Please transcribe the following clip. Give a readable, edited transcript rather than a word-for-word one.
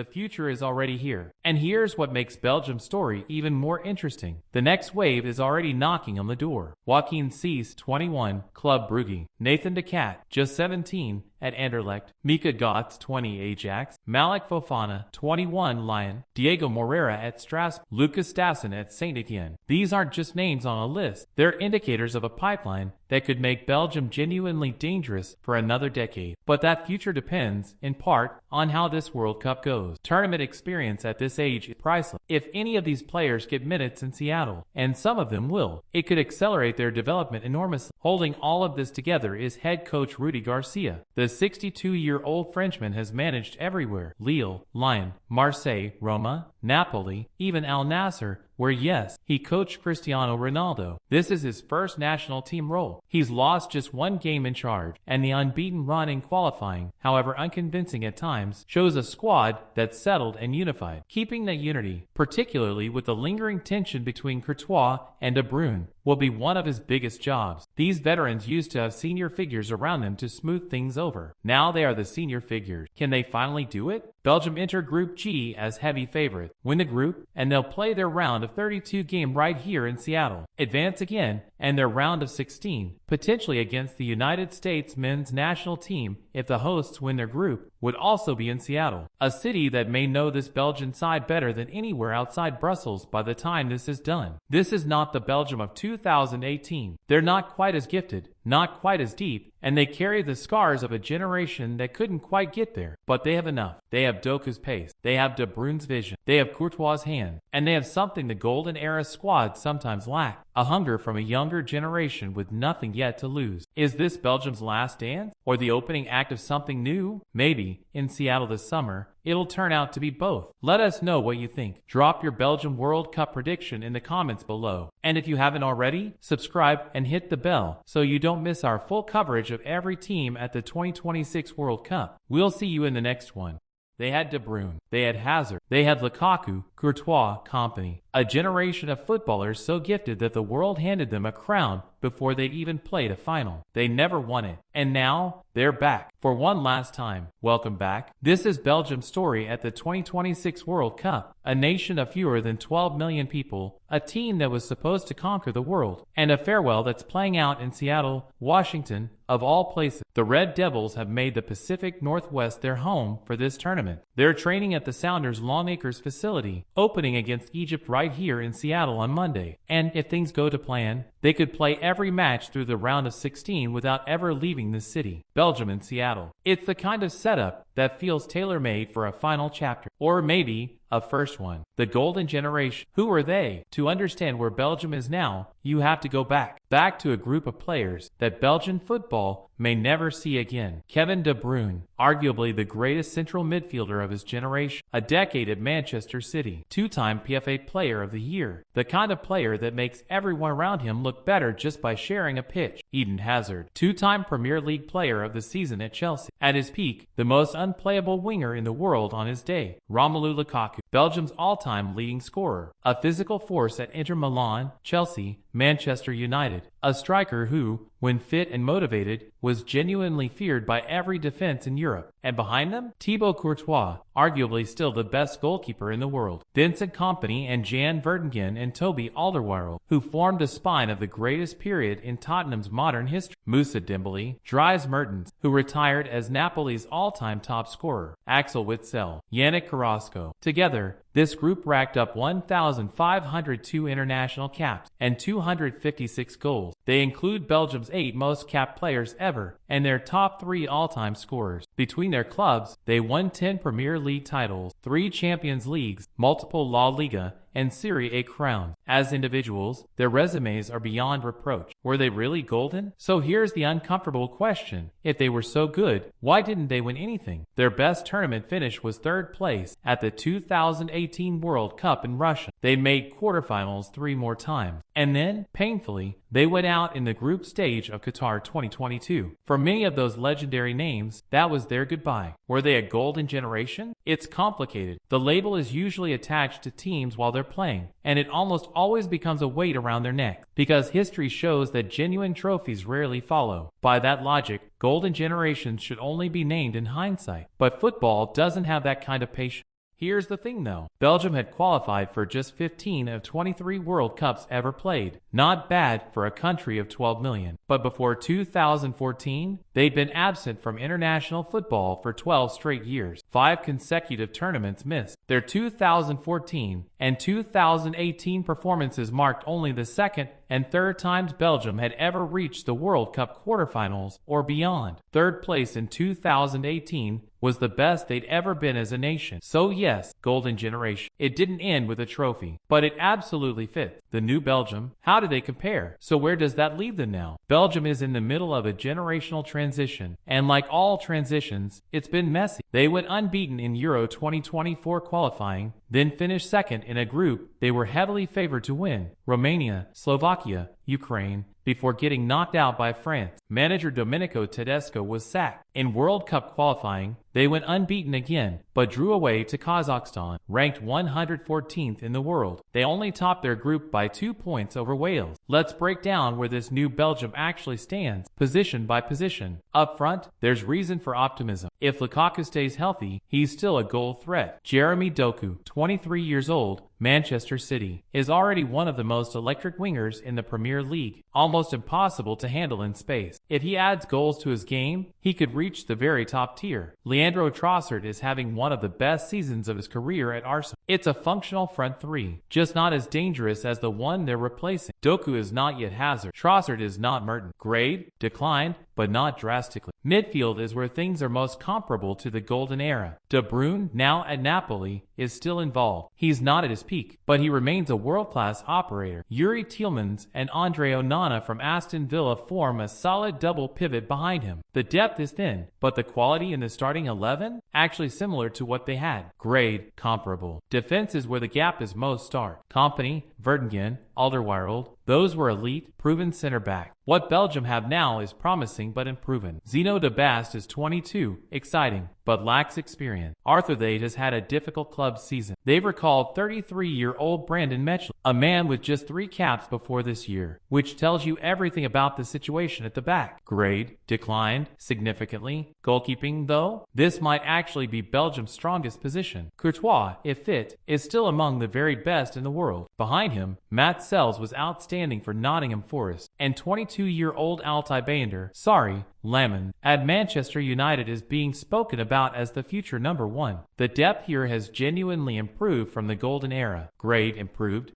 The future is already here. And here's what makes Belgium's story even more interesting. The next wave is already knocking on the door. Joaquin Cees, 21, Club Brugge. Nathan de Cat, just 17, at Anderlecht. Mika Götze, 20, Ajax. Malik Fofana, 21, Lyon. Diego Moreira at Strasbourg. Lucas Stassen at Saint-Étienne. These aren't just names on a list. They're indicators of a pipeline that could make Belgium genuinely dangerous for another decade. But that future depends, in part, on how this World Cup goes. Tournament experience at this age is priceless. If any of these players get minutes in Seattle, and some of them will, it could accelerate their development enormously. Holding all of this together is head coach Rudi Garcia. The 62-year-old Frenchman has managed everywhere: Lille, Lyon, Marseille, Roma, Napoli, even Al Nassr, where yes, he coached Cristiano Ronaldo. This is his first national team role. He's lost just one game in charge, and the unbeaten run in qualifying, however unconvincing at times, shows a squad that's settled and unified. Keeping that unity, particularly with the lingering tension between Courtois and De Bruyne, will be one of his biggest jobs. These veterans used to have senior figures around them to smooth things over. Now they are the senior figures. Can they finally do it? Belgium enter Group G as heavy favorites. Win the group, and they'll play their round of 32 game right here in Seattle. Advance again, and their round of 16, potentially against the United States men's national team if the hosts win their group, would also be in Seattle, a city that may know this Belgian side better than anywhere outside Brussels by the time this is done. This is not the Belgium of 2018. They're not quite as gifted, not quite as deep, and they carry the scars of a generation that couldn't quite get there. But they have enough. They have Doku's pace. They have De Bruyne's vision. They have Courtois' hand. And they have something the golden era squads sometimes lack: a hunger from a younger generation with nothing yet to lose. Is this Belgium's last dance? Or the opening act of something new? Maybe, in Seattle this summer, it'll turn out to be both. Let us know what you think. Drop your Belgium World Cup prediction in the comments below. And if you haven't already, subscribe and hit the bell so you don't miss our full coverage of every team at the 2026 World Cup. We'll see you in the next one. They had De Bruyne, they had Hazard, they had Lukaku, Courtois, company. A generation of footballers so gifted that the world handed them a crown before they'd even played a final. They never won it. And now, they're back. For one last time, welcome back. This is Belgium's story at the 2026 World Cup. A nation of fewer than 12 million people, a team that was supposed to conquer the world, and a farewell that's playing out in Seattle, Washington, of all places. The Red Devils have made the Pacific Northwest their home for this tournament. They're training at the Sounders Longacres facility, opening against Egypt right here in Seattle on Monday. And if things go to plan, they could play every match through the round of 16 without ever leaving the city. Belgium and Seattle. It's the kind of setup that feels tailor-made for a final chapter. Or maybe a first one. The Golden Generation. Who are they? To understand where Belgium is now, you have to go back to a group of players that Belgian football may never see again. Kevin De Bruyne, arguably the greatest central midfielder of his generation, a decade at Manchester City, two-time PFA Player of the Year, the kind of player that makes everyone around him look better just by sharing a pitch. Eden Hazard, two-time Premier League Player of the Season at Chelsea, at his peak, the most unplayable winger in the world on his day. Romelu Lukaku, Belgium's all-time leading scorer, a physical force at Inter Milan, Chelsea, Manchester United, a striker who, when fit and motivated, was genuinely feared by every defense in Europe. And behind them, Thibaut Courtois, arguably still the best goalkeeper in the world. Vincent Kompany and Jan Vertonghen and Toby Alderweireld, who formed the spine of the greatest period in Tottenham's modern history. Moussa Dembele, Dries Mertens, who retired as Napoli's all-time top scorer. Axel Witsel, Yannick Carrasco. Together, this group racked up 1,502 international caps and 256 goals. They include Belgium's 8 most capped players ever and their top 3 all-time scorers. Between their clubs, they won 10 Premier League titles, 3 Champions Leagues, multiple La Liga, and Serie A crowns. As individuals, their resumes are beyond reproach. Were they really golden? So here's the uncomfortable question. If they were so good, why didn't they win anything? Their best tournament finish was 3rd place at the 2018 World Cup in Russia. They made quarterfinals 3 more times. And then, painfully, they went out in the group stage of Qatar 2022. For many of those legendary names, that was their goodbye. Were they a golden generation? It's complicated. The label is usually attached to teams while they're playing, and it almost always becomes a weight around their neck, because history shows that genuine trophies rarely follow. By that logic, golden generations should only be named in hindsight. But football doesn't have that kind of patience. Here's the thing though. Belgium had qualified for just 15 of 23 World Cups ever played. Not bad for a country of 12 million. But before 2014, they'd been absent from international football for 12 straight years. 5 consecutive tournaments missed. Their 2014 and 2018 performances marked only the second and third times Belgium had ever reached the World Cup quarterfinals or beyond. Third place in 2018 was the best they'd ever been as a nation. So yes, Golden Generation. It didn't end with a trophy, but it absolutely fit. The new Belgium, how do they compare? So where does that leave them now? Belgium is in the middle of a generational transition, and like all transitions, it's been messy. They went unbeaten in Euro 2024 qualifying, then finished second in a group they were heavily favored to win: Romania, Slovakia, Ukraine, before getting knocked out by France. Manager Domenico Tedesco was sacked. In World Cup qualifying, they went unbeaten again, but drew away to Kazakhstan, ranked 114th in the world. They only topped their group by 2 points over Wales. Let's break down where this new Belgium actually stands, position by position. Up front, there's reason for optimism. If Lukaku stays healthy, he's still a goal threat. Jeremy Doku, 23 years old, Manchester City, is already one of the most electric wingers in the Premier League, almost impossible to handle in space. If he adds goals to his game, he could reach the very top tier. Leandro Trossard is having one of the best seasons of his career at Arsenal. It's a functional front three, just not as dangerous as the one they're replacing. Doku is not yet Hazard. Trossard is not Merton. Grade, declined, but not drastically. Midfield is where things are most comparable to the golden era. De Bruyne, now at Napoli, is still involved. He's not at his peak, but he remains a world-class operator. Yuri Tielemans and Andre Onana from Aston Villa form a solid double pivot behind him. The depth is thin, but the quality in the starting 11? Actually similar to what they had. Grade, comparable. Defense is where the gap is most stark. Kompany, Vertonghen, Alderweireld, those were elite, proven center back. What Belgium have now is promising but unproven. Zeno de Bast is 22, exciting, but lacks experience. Arthur Thate has had a difficult club season. They've recalled 33-year-old Brandon Metchler, a man with just 3 caps before this year, which tells you everything about the situation at the back. Grade, declined, significantly. Goalkeeping, though? This might actually be Belgium's strongest position. Courtois, if fit, is still among the very best in the world. Behind him, Matt Sells was outstanding for Nottingham Forest, and 22-year-old Altay Baynder, Lamon, at Manchester United is being spoken about as the future number 1. The depth here has genuinely improved from the golden era. Grade, improved.